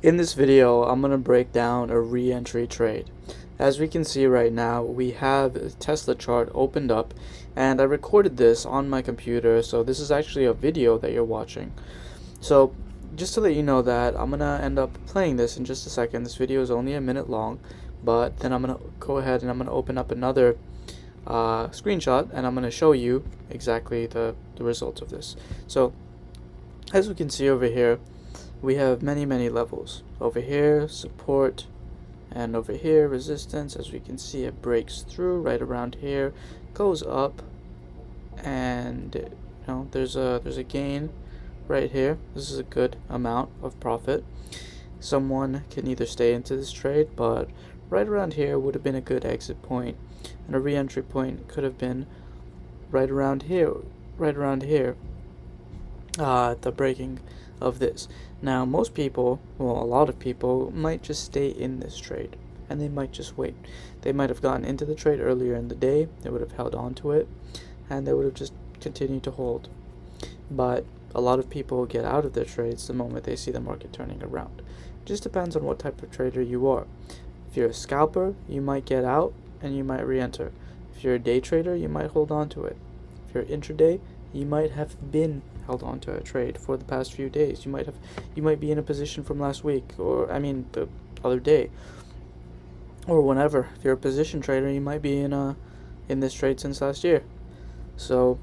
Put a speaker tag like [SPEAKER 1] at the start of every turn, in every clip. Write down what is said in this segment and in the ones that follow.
[SPEAKER 1] In this video, I'm going to break down a re-entry trade. As we can see right now, we have a Tesla chart opened up, and I recorded this on my computer, so this is actually a video that you're watching. So just to let you know that I'm going to end up playing this in just a second. This video is only a minute long, but then I'm going to go ahead and I'm going to open up another screenshot, and I'm going to show you exactly the results of this. So as we can see over here, we have many levels. Over here, support, and over here, resistance. As we can see, it breaks through right around here, goes up, and there's a gain right here. This is a good amount of profit. Someone can either stay into this trade, but right around here would have been a good exit point, and a re-entry point could have been right around here, the breaking of this. Now, most people, well, a lot of people might just stay in this trade, and they might just wait. They might have gotten into the trade earlier in the day, they would have held on to it, and they would have just continued to hold. But a lot of people get out of their trades the moment they see the market turning around. It just depends on what type of trader you are. If you're a scalper, you might get out and you might re-enter. If you're a day trader, you might hold on to it. If you're intraday, you might have been held on to a trade for the past few days. You might be in a position from last week, or the other day, or whenever. If you're a position trader, you might be in this trade since last year. So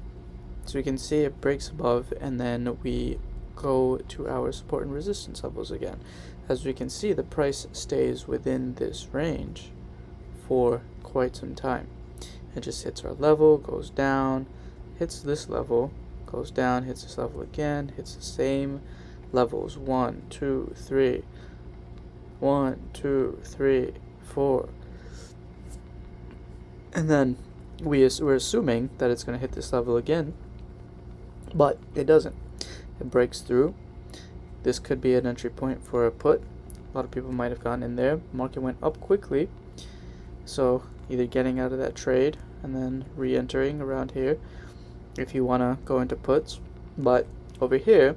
[SPEAKER 1] we can see it breaks above, and then we go to our support and resistance levels again. As we can see, the price stays within this range for quite some time. It just hits our level, goes down, hits this level, goes down, hits this level again, hits the same levels. 1, 2, 3, 1, 2, 3, 4, and then we're assuming that it's going to hit this level again, but it doesn't. It breaks through. This could be an entry point for a put. A lot of people might have gone in there. Market went up quickly, so either getting out of that trade and then re-entering around here if you want to go into puts. But over here,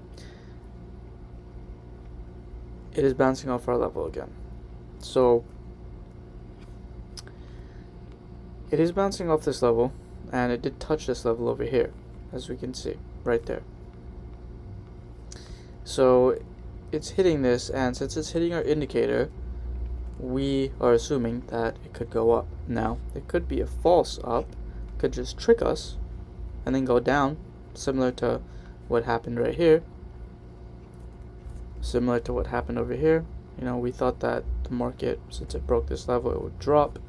[SPEAKER 1] it is bouncing off our level again. So it is bouncing off this level, and it did touch this level over here, as we can see right there. So it's hitting this, and since it's hitting our indicator, we are assuming that it could go up. Now, it could be a false up, could just trick us and then go down, similar to what happened right here, similar to what happened over here. We thought that the market, since it broke this level, it would drop,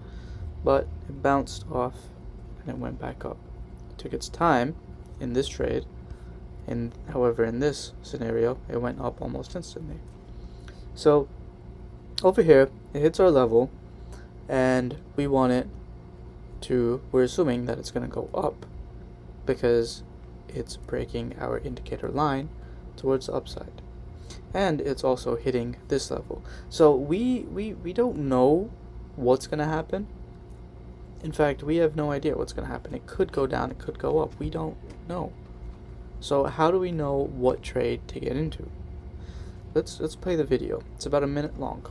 [SPEAKER 1] but it bounced off and it went back up. It took its time in this trade, and however, in this scenario, it went up almost instantly. So over here, it hits our level, and we're assuming that it's going to go up because it's breaking our indicator line towards the upside, and it's also hitting this level. So we don't know what's going to happen. In fact, we have no idea what's going to happen. It could go down, it could go up. We don't know. So how do we know what trade to get into? Let's play the video. It's about a minute long.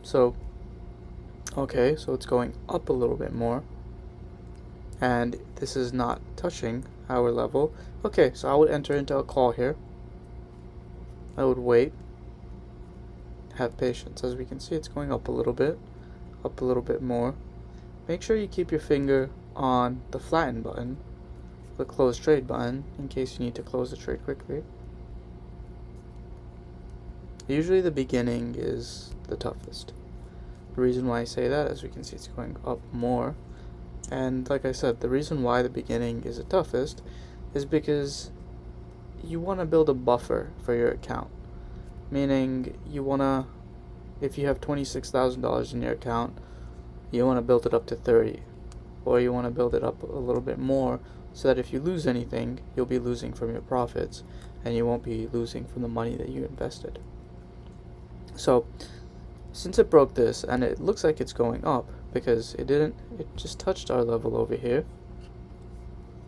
[SPEAKER 1] So okay, so it's going up a little bit more, and this is not touching our level. Okay, so I would enter into a call here. I would wait, have patience. As we can see, it's going up a little bit more. Make sure you keep your finger on the flatten button, the close trade button, in case you need to close the trade quickly. Usually the beginning is the toughest. The reason why I say that, as we can see, it's going up more. And like I said, the reason why the beginning is the toughest is because you want to build a buffer for your account. Meaning, if you have $26,000 in your account, you want to build it up to 30, or you want to build it up a little bit more, so that if you lose anything, you'll be losing from your profits, and you won't be losing from the money that you invested. So since it broke this, and it looks like it's going up because it just touched our level over here,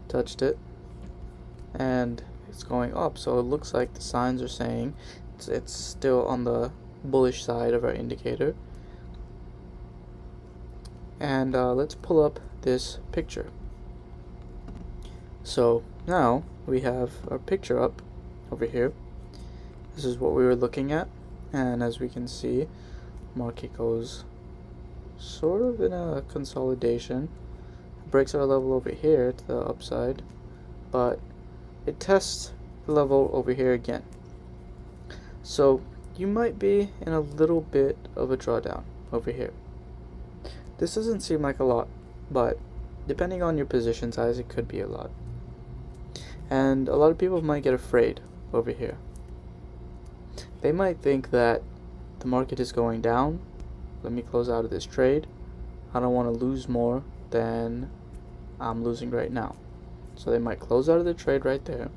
[SPEAKER 1] touched it, and it's going up. So it looks like the signs are saying It's still on the bullish side of our indicator. And let's pull up this picture. So now we have our picture up over here. This is what we were looking at, and as we can see, market goes sort of in a consolidation. It breaks our level over here to the upside, but it tests the level over here again. So you might be in a little bit of a drawdown over here. This doesn't seem like a lot, but depending on your position size, it could be a lot. And a lot of people might get afraid over here. They might think that the market is going down. Let me close out of this trade. I don't want to lose more than I'm losing right now. So they might close out of the trade right there,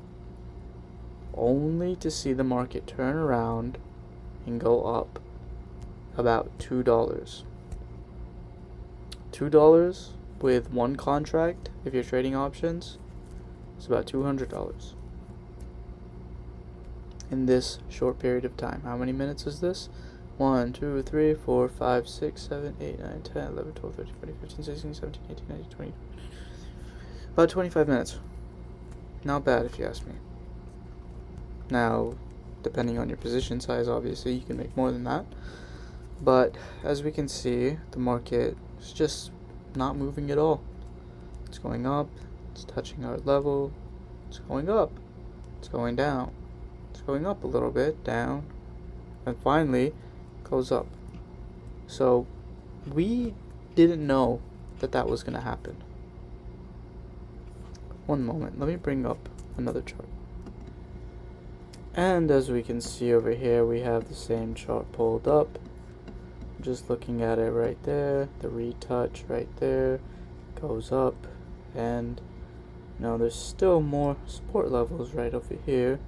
[SPEAKER 1] only to see the market turn around and go up about $2. $2 with one contract, if you're trading options, it's about $200 in this short period of time. How many minutes is this? 1, 2, 3, 4, 5, 6, 7, 8, 9, 10, 11, 12, 13, 14, 15, 16, 17, 18, 19, 20. About 25 minutes. Not bad if you ask me. Now, depending on your position size, obviously, you can make more than that. But as we can see, the market is just not moving at all. It's going up, it's touching our level, it's going up, it's going down, it's going up a little bit, down, and finally goes up. So we didn't know that that was going to happen. One moment, let me bring up another chart. And as we can see over here, we have the same chart pulled up. Just looking at it right there, the retouch right there goes up, and there's still more support levels right over here,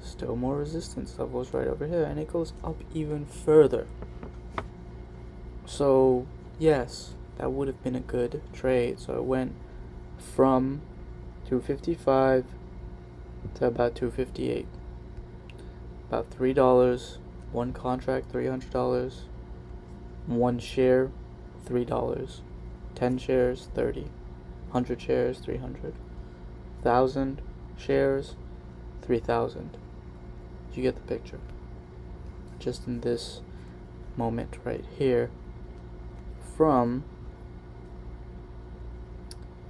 [SPEAKER 1] still more resistance levels right over here, and it goes up even further. So yes, that would have been a good trade. So it went from 255 to about 258, about $3, one contract $300, one share $3, 10 shares 30, 100 shares 300, 1,000 shares 3,000. You get the picture. Just in this moment right here, from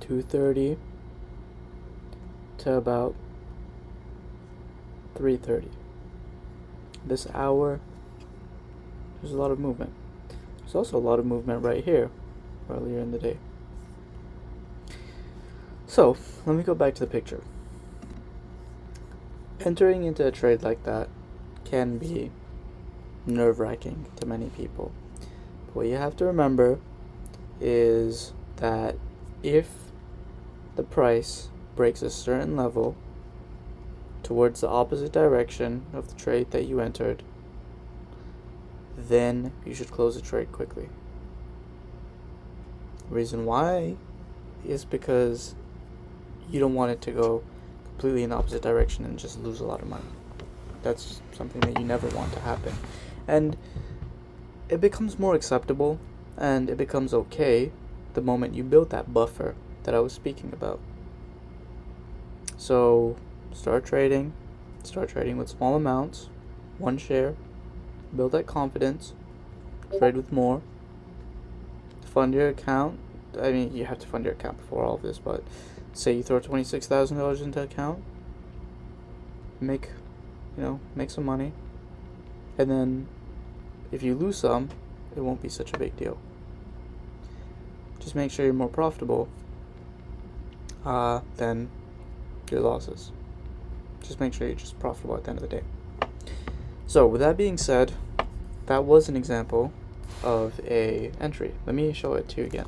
[SPEAKER 1] 2:30 to about 3:30. This hour, there's a lot of movement. There's also a lot of movement right here earlier in the day. So let me go back to the picture. Entering into a trade like that can be nerve-wracking to many people. But what you have to remember is that if the price breaks a certain level towards the opposite direction of the trade that you entered, then you should close the trade quickly. The reason why is because you don't want it to go completely in the opposite direction and just lose a lot of money. That's something that you never want to happen. And it becomes more acceptable and it becomes okay the moment you build that buffer that I was speaking about. So start trading with small amounts, one share, build that confidence, trade with more, fund your account. I mean, you have to fund your account before all of this, but say you throw $26,000 into account, make some money, and then if you lose some, it won't be such a big deal. Just make sure you're more profitable than your losses. Just make sure you're just profitable at the end of the day. So with that being said, that was an example of a entry. Let me show it to you again.